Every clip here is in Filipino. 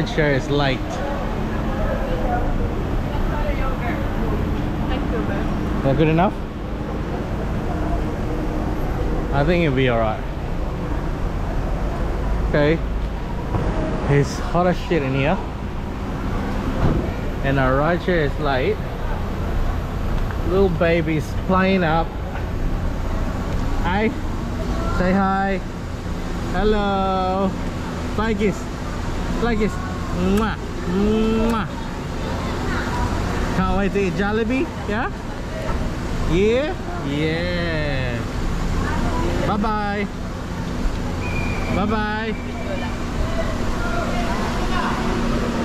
rideshare is light. Is that good enough? I think it'll be alright. Okay. It's hot as shit in here. And our rideshare is light. Little baby's flying up. Hi. Say hi. Hello. Fly kiss. Fly kiss. Mwah. Mwah. Can't wait to eat Jollibee? Yeah? Yeah? Yeah. Bye-bye. Bye-bye.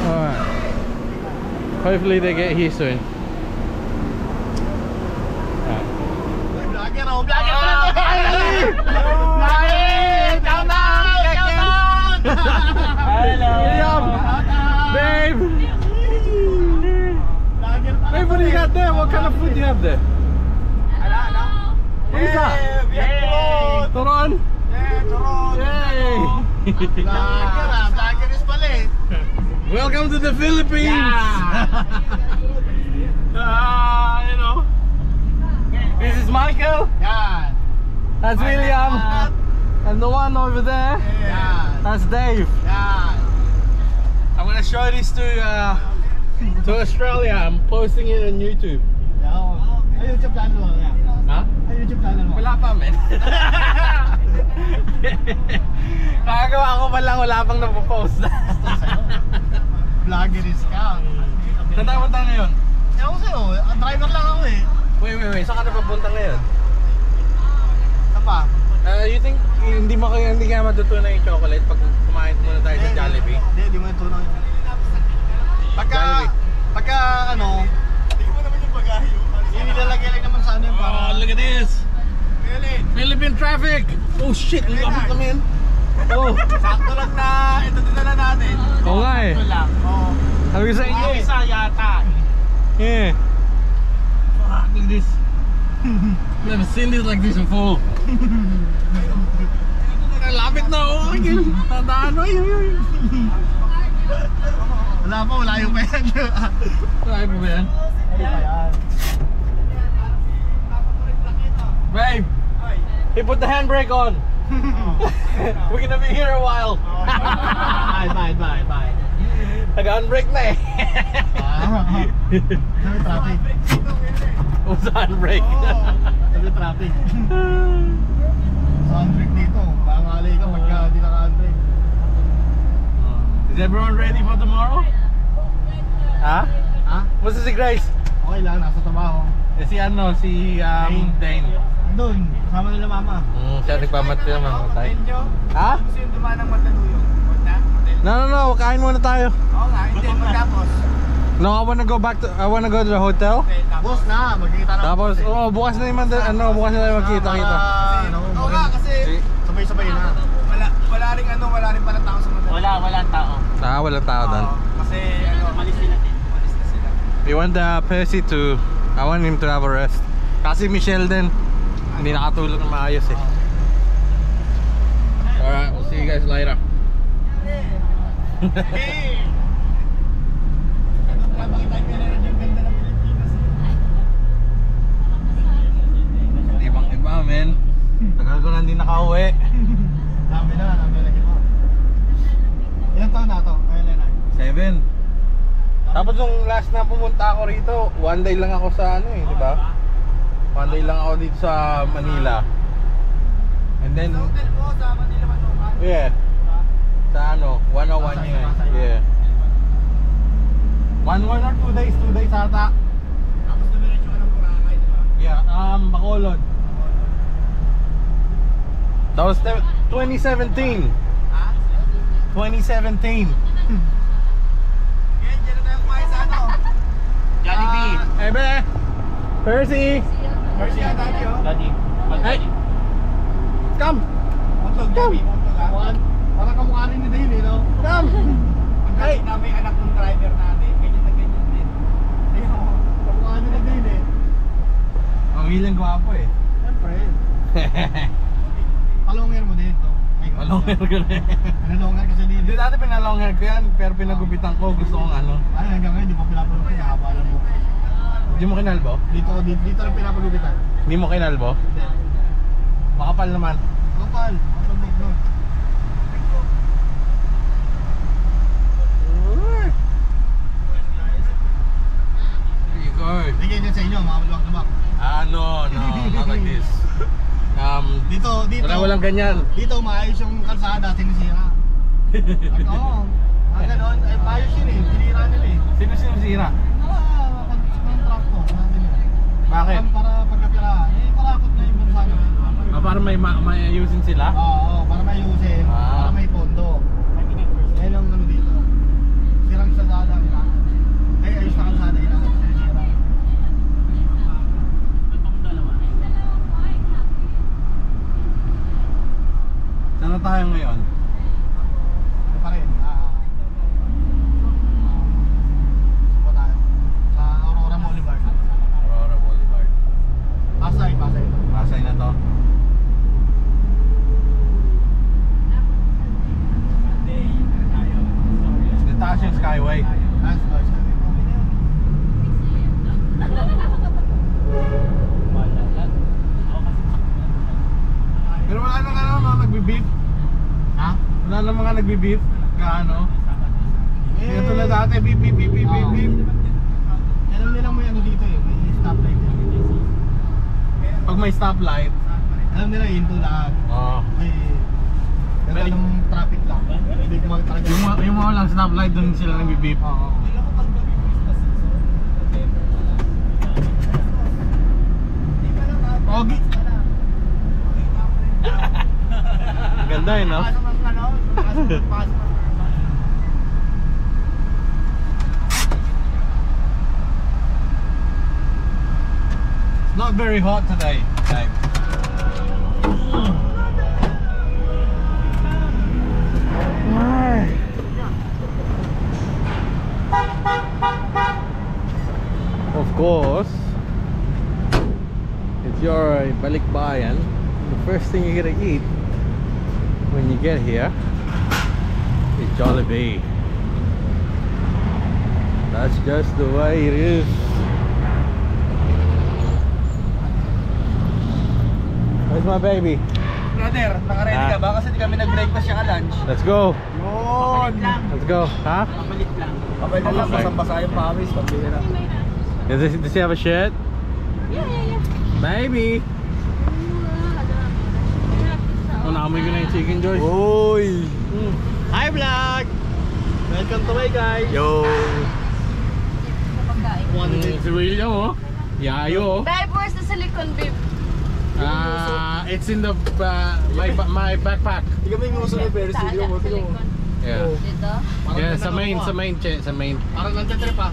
Alright. Hopefully they get here soon. Babe! Babe, what do you got there? What kind of food do you have there? What is that? Turon? Yay! Welcome to the Philippines! You know, this is Michael. Yeah. That's William. And the one over there, that's Dave. Yeah. I'm gonna show this to Australia. I'm posting it on YouTube. Ay, YouTube channel mo. Huh? Ay, YouTube channel mo. Wala pa, men. Nakagawa ko pa lang, wala pang napopost. Vloggeris ka. Saan tayo punta ngayon? Ewan ko sa'yo, driver lang ako eh. Wait, saan ka na papunta ngayon? Saan pa? You think hindi kaya matutunan yung chocolate pag kumain muna tayo sa Jollibee? Hindi mo natunaw yun. Pagka ano, hindi mo naman yung bagahe yun. Yung nilalagay lang naman sa ano yung para. Oh, look at this! Philippine traffic! Oh shit, lumabot kami yan. Oh, Sakto lang na ito dinala natin. oo nga eh. Ito lang. Oo. Sabi ko sa inyo eh. Isa yata. Yeah. Fuck, look at this. Never seen this like this before. Lapit na oh. Tandaan mo yun. Wala pa, malayo pa yan. Try mo ba yan? Babe, he put the handbrake on. We're gonna be here a while. Bye. Nag-handbrake na eh. Traffic. What's the handbrake? Sabi traffic. Sa handbrake dito, pangalay ka pagka di naka-handbrake. Is everyone ready for tomorrow? Ha? Ha? Musta si Grace? Okay lang, nasa trabaho. Si Dane. Doon, kasama nila mama. Siya nagpamati naman matay. Ha? Gusto yung dumaan ng Mandaluyong. Huwag na? No, kain muna tayo. Oo nga, hindi. Magtapos. No, I wanna go to the hotel. Tapos na, magkikita na. Tapos, bukas na yung bukas na tayo magkita-kita. Oo nga, kasi sabay-sabay na. Wala rin pala tao sa Mandaluyong. Wala tao. Walang tao doon. Kasi malis na sila. We want Percy I want him to have a rest. Kasi Michelle din, hindi nakatulog na maayos eh. Alright, we'll see you guys later. Ibang-iba, men. Tagal ko na hindi nakauwi. Dami na lagi mo. Ilang taon na ito? 7. Tapos nung last na pumunta ako rito, 1 day lang ako sa ano eh, di ba? 1 day lang ako dito sa Manila. And then, Hotel mo sa Manila Manukan? yeah. Sa ano, 101 yun eh. Yeah. 1 or 2 days, 2 days ata. Tapos dumiretso ka ng Boracay, di ba? Yeah, Bacolod. That was 2017. Ha? 2017. Ngayon, dyan na tayo kumain sa ano? Jollibee. Hey, be! Percy! Mercy ka, Daddy, oh. Daddy. Hey! Come! Montog, Daddy. Montog, ha? Parang kamukha rin ni Dave, no? Come! Ang Hey! galing namin anak ng driver natin. Ganyan na ganyan din. Ayun, oh. Kamukha rin ni Dave, eh. Ang hilang gwapo eh. Siyempre. Talongin mo dito. Long hair ko na eh. Pinalongan kasi din. Hindi, dati pinalong hair ko yan, pero pinagupitan ko. Gusto kong ano. Ay, hanggang ngayon, di pa pinapalong ko. Nakaba lang mo. Hindi mo kinalbo? Dito lang pinapagupitan. Hindi mo kinalbo? Hindi. Makapal naman. Kapal. Kapal mo. There you go. Bigyan niya sa inyo, mga maluwag-luwag. No, not like this. Dito. Walang ganyan. Dito, maayos yung kalsada, sinisira. Oo. Ganon, ay maayos yun eh. Tinira nila eh. Sino sira? Kontrakto. Bakit? Para pagkapira. Parakot na yung bansa nila. Para may ayusin sila? Oo, para may ayusin. Para may pondo. Yan ang ano dito. Sirang kalsada. Ay, ayos na kalsada. Sinisira. Saan na tayo ngayon? Ano pa rin? Saan ba tayo? Sa Aurora Boulevard. Aurora Boulevard. Pasay. Pasay na to. Dito taas yung Skyway. Pero wala nang mga nagbi-beep. Ha? Wala nang mga nagbi-beep. Kaano? Kaya tulad dati, beep. Alam nila may ano dito eh, may stoplight eh. Pag may stoplight, Alam nila hinto lahat. May ganun traffic lang. Hindi ko talaga. yung mga walang stoplight, dun sila nagbi-beep. Oo. Pogi. Ganda eh, no? Pasok ang ano? Pasok. It's not very hot today. Like, of course, it's your balikbayan. The first thing you're gonna eat when you get here is Jollibee. That's just the way it is. Where's my baby? Brother, naka-ready ka ba? Kasi di kami nag-breakfast siya ka lunch. Let's go. Yun! Let's go. Huh? Papalit lang. Papalit lang, basang-basa yung pawis. Pabira. Does he have a shirt? Yeah. Baby! Oh, naamoy ko na yung chicken, Joy. Uy! Hi vlog! Welcome to my guys! Yo! Si William, oh. Yayo, oh. Babe, where's the silicone babe? It's in the my backpack. Hindi kami nguso na pero Saan sige mo. ang silicone? Yeah. Dito? Yeah, sa main, che, sa main. Parang nagtatrip pa.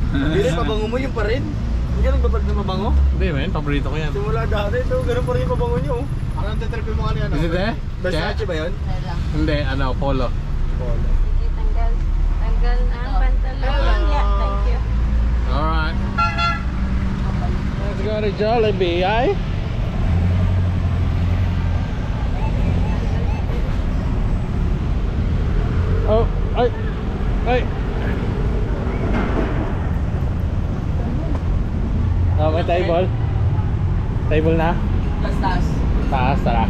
Hindi rin, pabango mo yung pa rin. Hindi ka nagbabag na mabango? Hindi, man. Paborito ko yan. Simula dati, ito, ganun pa rin yung pabango nyo. Parang nagtatrip mo kanina. Is it there? Versace ba yun? Wala lang. Hindi, ano, polo. Sige, tanggal. Tanggal na ang pantalon. Yeah, thank you. Alright. Let's go to Jollibee, ay? Oh, ay. Oh, may table. Table na? Taas. Taas, tara.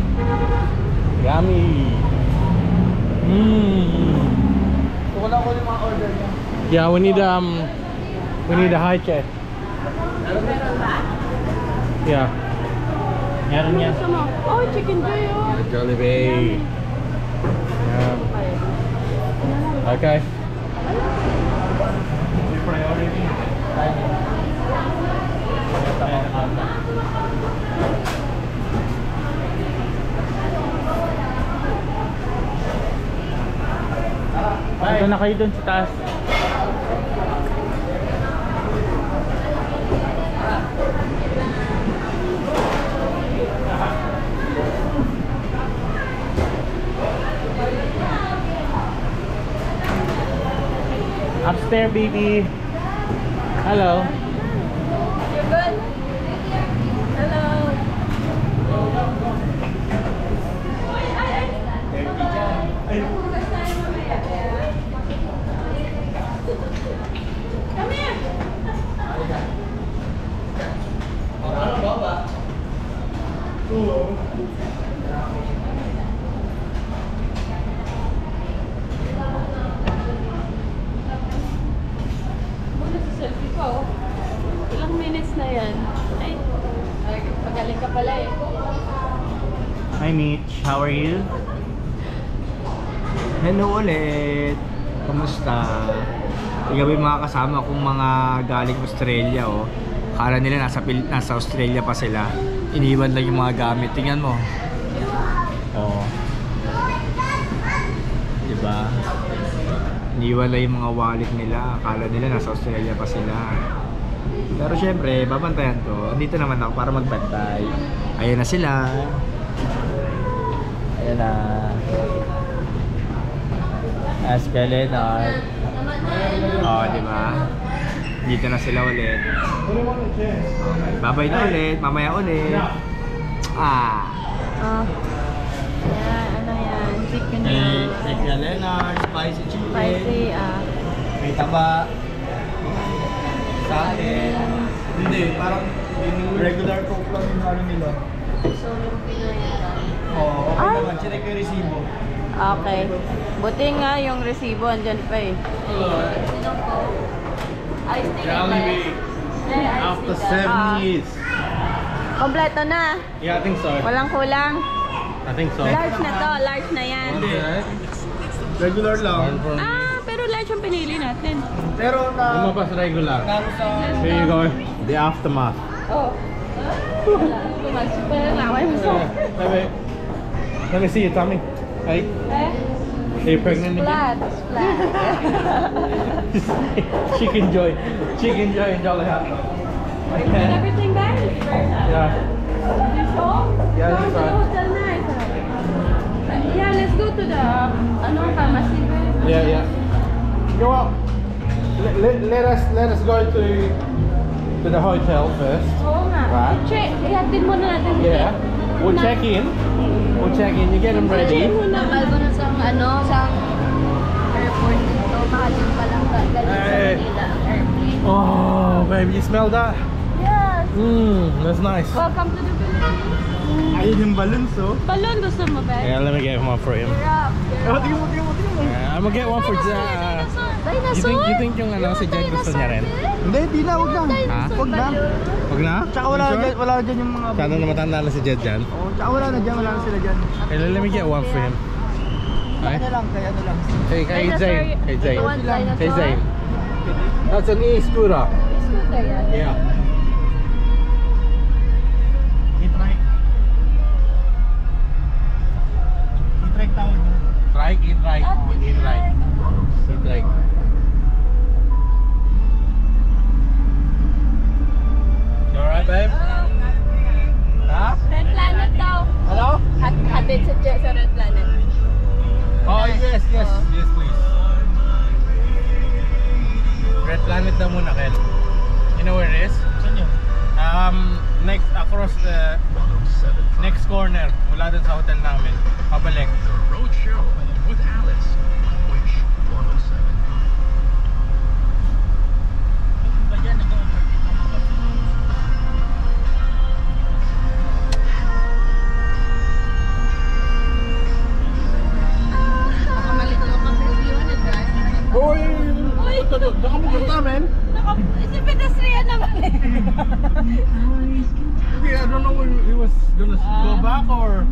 Yummy. So, wala ko yung mga order niya. Yeah, we need a high chair. Yeah. Meron yan. Gusto mo? Oh, chicken joy oh. Jollibee. Yeah. Okay. Priority. Ito na kayo dun sa taas. Upstairs, baby. Hello. You're good? Hello. na yan. Ay, magaling ka pala eh. Hi Mitch, how are you? Hello ulit. Kumusta? Igabi mga kasama kong mga galing Australia oh. Akala nila nasa Australia pa sila. Iniwan lang yung mga gamit. Tingnan mo. Oh. Diba? Iniwan lang yung mga wallet nila. Akala nila nasa Australia pa sila. Pero syempre, babantayan ko. Andito naman ako para magbantay. Ayan na sila. Ayan na. Aska Leonard. Oh, diba? Dito na sila ulit. Okay, bye-bye na ulit. Mamaya ulit. Ah. Oh. Yan, ano yan? Chicken Aska Leonard, spicy chicken. Spicy, May taba. Sa akin. Hindi, parang regular coke lang yung ano nila. So, yung Pinoy Oo, okay Ay! naman. Chinek ko yung resibo. Okay. Buti nga yung resibo andyan pa eh. After 7 years. Kompleto na. Yeah, I think so. Walang kulang. I think so. Large na to. Large na yan. Regular lang. Pero large ang pinili natin. Pero na... Lumabas regular. Nalo sa... Here you go. The aftermath. Oh. Pero laway mo sa... Let me see your tummy. Hey, are you pregnant again? Flat. Chicken Joy and Jolly Hot. Everything back? Yeah. This home? Yeah, Go this to the one. hotel night. Yeah, let's go to the pharmacy. Yeah. Go out. Let us go to the hotel first. Oo nga. Right. Check. Ihatid muna natin. Yeah. We'll check in. You get them ready. Bago na sa airport dito. Mahaling pa lang galing sa Manila ang airplane. Oh, baby, you smell that? Yes. That's nice. Welcome to the Philippines. Ayun yung balloons oh. Balloon gusto mo ba? Yeah, let me get one for him. You're up. Tingnan mo. I'm gonna get one for Jed. You think yung si Jed gusto niya rin? Hindi na, huwag na. Ha? Huwag na. Wag na? Tsaka wala dyan yung mga... Sana na matanda na si Jed dyan. Oo, tsaka wala na sila dyan. Okay, let me get one for him. Ano lang. Kay Zane. Dinosaur. Kay Zane. That's an e-scooter. Scooter yan. Yeah. I-trike tawag mo. Trike. You alright, babe? Ha? Red Planet daw. Hello? Hatid sa Red Planet. Oh, yes, please. Red Planet daw muna, Kel. You know where it is? Saan yun? Next, across the next corner. Mula dun sa hotel namin. Pabalik. Roadshow with Alice. Which 107. Ba dyan, Nakamalit mo kang review na drive. Uy! Baka mo gusto namin? Si pedestrian naman eh. Okay, I don't know when he was gonna go back or...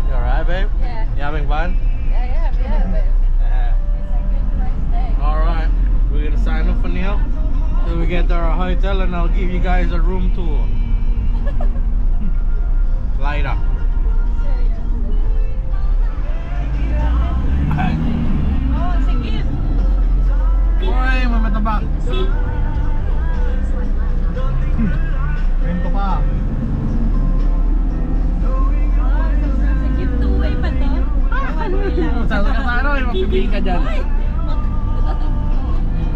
You alright, babe? Yeah. You having fun? Yeah, but it's a good price day. Alright, we're gonna sign up for Neil. Then we get to our hotel and I'll give you guys a room tour. Later. Oh, sige. Uy, mamataba. Kwento pa. Sige, two-way pa to. One-way lang. Sabi ka sa ano, mapipili ka dyan.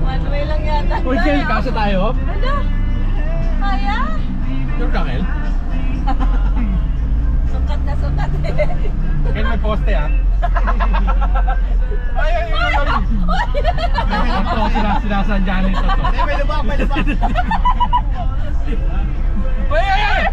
One-way lang yata. Uy, Kel, kasya tayo? Ano? Kaya? Sure ka, Kel? Sukat na sukat eh. Kel, may poste ah. Ay! Ito, sinasadyan ito to. Hindi, may lubak. Ay!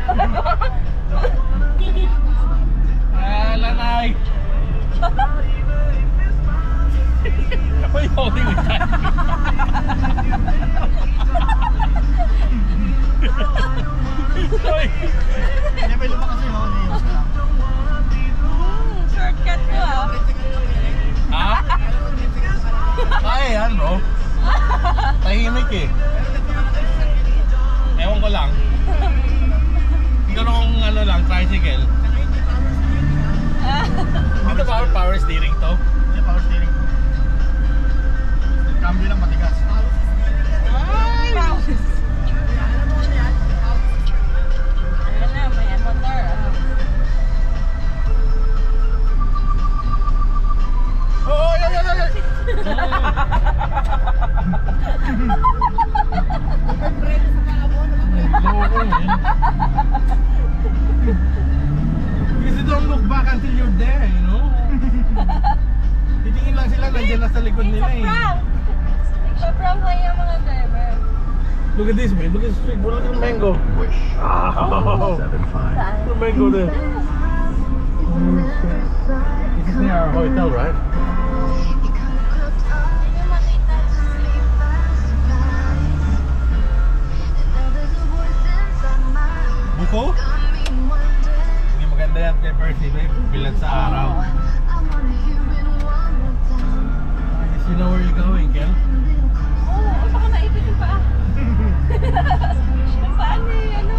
bike eh. Ewan ko lang. Siguro kung ano lang, tricycle. Dito ba power steering to? Hindi, power steering. Cambio lang matigas. Ayan na, may motor. Oh, yan. Because you don't look back until you're there, you know? Titingin lang sila, nandiyan na sa likod nila eh. Nagpa-prank lang yung mga driver. Look at this, man. Look at this street. Look at the mango. Wish Oh, 175. the mango there. This is near our hotel, right? Buko? Hindi maganda yan kay Percy, babe. Bilad sa araw. I guess you know where you're going, Kel? Oh, baka naipit yung paa. Yung paa ni, ano.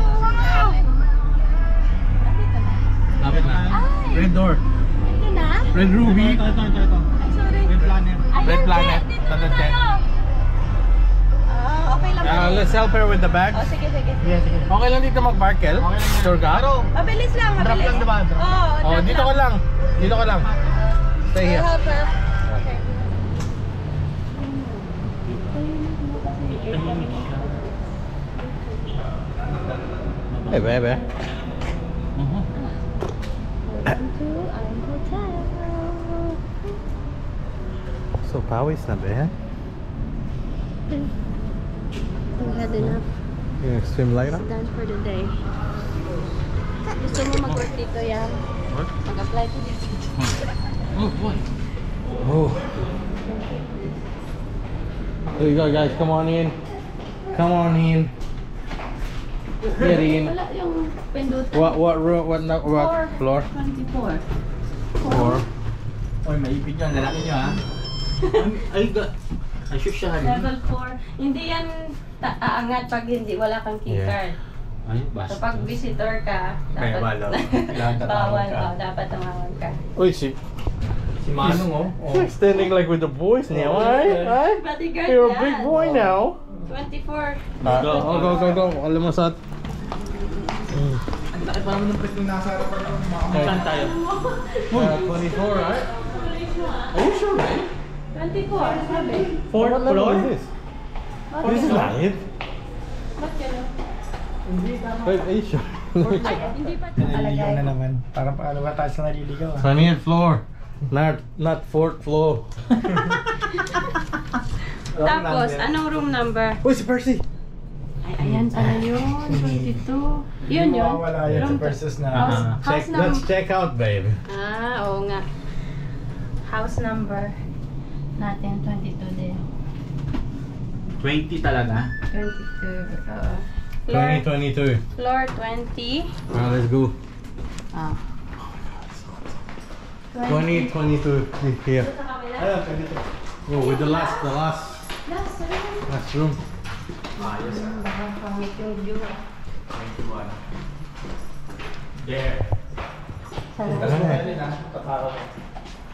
Nandito na. Lapit na. Ay! Red door. Nandito na? Red ruby. Ito. Ay, sorry. Red planet. Ayan, Red planet. Jet, dito Nandun, na Jet. tayo. Okay lang ba? Let's help her with the bags. Oh, sige. Sige. Okay lang dito mag-park, Kel? Okay lang yan. Sure ka? Mabilis lang, mabilis. Drop lang, diba? Drop. Oo, Oh, dito ka lang. Dito ka lang. Stay here. Help her. Okay. Hey, baby. So, pawis na ba yan? We had enough. You gonna swim later? Done for the day. Gusto mo mag-work dito, Yam? What? Mag-apply to dito. Oh, boy. Oh. There you go, guys. Come on in. Come on in. Get in. Wala yung pindutan. What room? What floor? 24. 4. Oy, maipit yan. Lalaki nyo, ha? Ay, shusyahan. Level 4. Hindi yan aangat pag hindi wala kang keycard. Ay, So pag visitor ka, dapat Bawal, oh. Kailangan tatawag bawal, ka. oh, dapat tumawag ka. Uy, si Si Manong, oh. You're standing like with the boys now, right? Bodyguard You're a yan. big boy now. 24. Go. Alam mo sa... Ang laki pa naman ng press nung nasa harapan ng mga saan tayo? 24, right? Are you sure, man? 24, sabi. Fourth What level floor? is this? This is not it. Ba't yun? Wait, are you sure? Ay, hindi pa ito Naliligaw na alagay. naman. Parang paano ba tayo sa naliligaw, ah? 20th floor. Not 4th floor. Tapos, anong room number? Uy, si Percy! Ay, ayan pala yun. 22. Yun yun. Wala yan sa Room versus na. House Let's number. check out, babe. Oo nga. House number natin, 22 din. 20 talaga? 22. Oo. Floor 2022. 20. Let's go. Ah. 2022 here. Sa kabila? Ayun, 22. Oh, with the last Last room. room. Ayos, ah. Baka pangit yung view. 21. There. Sarap. Pwede na. Tataro.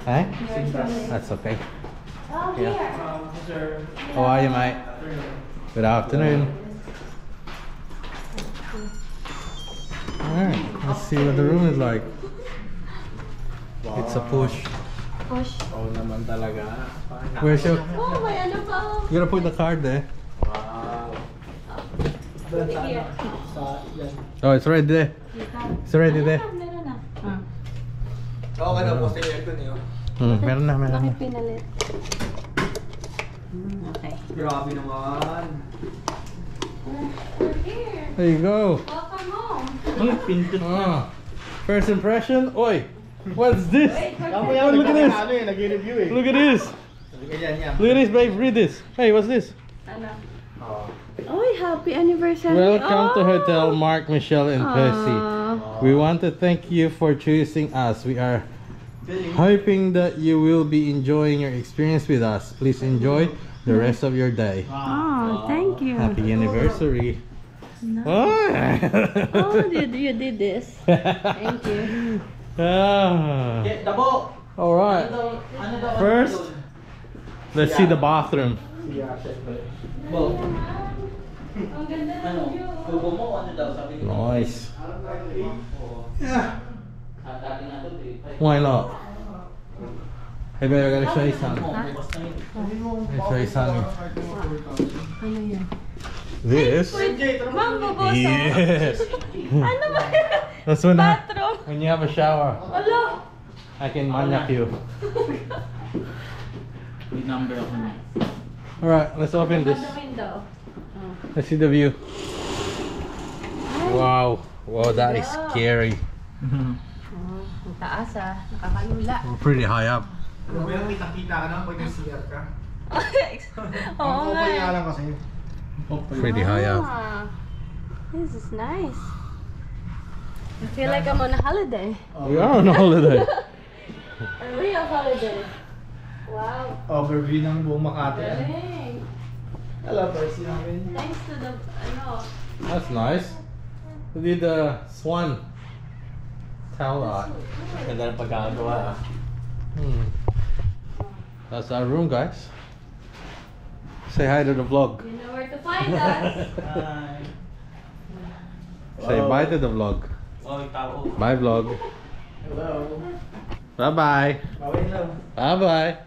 Eh? Yours only. That's okay. Oh, Yeah. here. Sir. How are you, mate? Good afternoon. Alright, let's see what the room is like. It's a push. Push. Oo naman talaga. Where's your... Oh, may ano pa. You gotta put the card there. Wow. Here. Oh, it's right there. It's already there. Meron na. Oo ka na po sa aircon niyo. Meron na. Bakit pinalit? Okay. Grabe naman. We're here. There you go. Welcome home. Ay, pindot na. First impression. Oi, what's this? Wait, Oh, look at this. Nag-review eh. Look at this. Look at this, babe. Read this. Hey, what's this? ano? Oo. Oy, happy anniversary. Welcome to Oh. Hotel Mark, Michelle, and Percy. Aw. We want to thank you for choosing us. We are hoping that you will be enjoying your experience with us. Please enjoy the rest of your day. Oh, thank you. Happy anniversary. No. Oh, Oh, you did this. Thank you. Ah. Dabo! All right. First, let's see the bathroom. Bo, Ang ganda ano? ng view. Tubo mo, ano daw? Sabi ko. Nice. At ating ano, Why not? Hey, babe, I gotta show you something. bukas na yun. Let me show you something. Ano yan? This. Mambo boso. Yes. Ano ba yan? That's when Bathroom. when you have a shower, Wala. I can manyak you. May number ako na. All right, let's open this. The window. Let's see the view. Wow. Wow, that is scary. Oh, ang taas ah. Nakakalula. We're pretty high up. Pero kita-kita ka naman pag nag-CR ka. Oo nga. Kaya lang kasi. Pretty high up. Ah, this is nice. I feel like I'm on a holiday. We are on a holiday. A real holiday. Wow. Overview ng buong Makati. Galing. Hello, first namin. Thanks to the, ano, That's nice. We did the swan tower. Ganda ng pagkakagawa. That's our room, guys. Say hi to the vlog. you know where to find us. Say bye to the vlog. Wow, tao. Bye, vlog. Hello. Bye bye. Bawin lang. Bye bye.